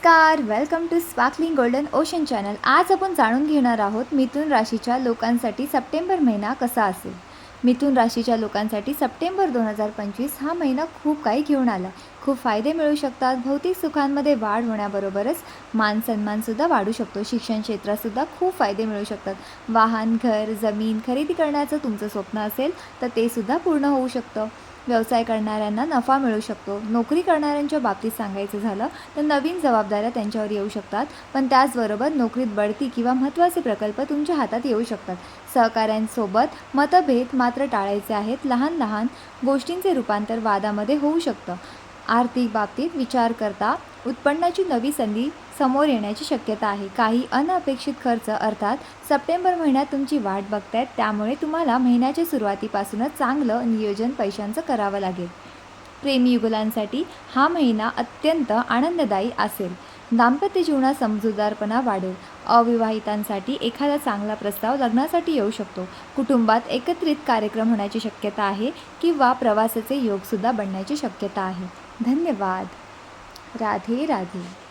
नमस्कार, welcome to sparkling golden ocean channel. आज आपण जाणून घेणार आहोत मिथुन राशीच्या लोकांसाठी सप्टेंबर महिना कसा असेल। मिथुन राशीच्या लोकांसाठी सप्टेंबर 2025 हा महिना खूप काही घेऊन आला। खूप फायदे मिळू शकतात। भौतिक सुखांमध्ये वाढ होण्याबरोबरच मान सन्मानसुद्धा वाढू शकतो। शिक्षण क्षेत्रातसुद्धा खूप फायदे मिळू शकतात। वाहन, घर, जमीन खरेदी करण्याचं तुमचं स्वप्न असेल तर ते सुद्धा पूर्ण होऊ शकतं। व्यवसाय करणाऱ्यांना नफा मिळू शकतो। नोकरी करणाऱ्यांच्या बाबतीत सांगायचं झालं तर नवीन जबाबदाऱ्या त्यांच्यावर येऊ शकतात, पण त्याचबरोबर नोकरीत बढती किंवा महत्त्वाचे प्रकल्प तुमच्या हातात येऊ शकतात। सहकाऱ्यांसोबत मतभेद मात्र टाळायचे आहेत। लहान लहान गोष्टींचे रूपांतर वादामध्ये होऊ शकतं। आर्थिक बाबतीत विचार करता उत्पन्नाची नवी संधी समोर येण्याची शक्यता आहे। काही अनपेक्षित खर्च अर्थात सप्टेंबर महिन्यात तुमची वाट बघतायत, त्यामुळे तुम्हाला महिन्याच्या सुरुवातीपासूनच चांगलं नियोजन पैशांचं करावं लागेल। प्रेमी युगुलांसाठी हा महिना अत्यंत आनंददायी असेल। दाम्पत्य जीवनात समजूतदारपणा वाढेल। अविवाहितांसाठी एखादा चांगला प्रस्ताव लग्नासाठी येऊ शकतो। कुटुंबात एकत्रित कार्यक्रम होण्याची शक्यता आहे किंवा प्रवासाचे योगसुद्धा बनण्याची शक्यता आहे। धन्यवाद। राधे राधे।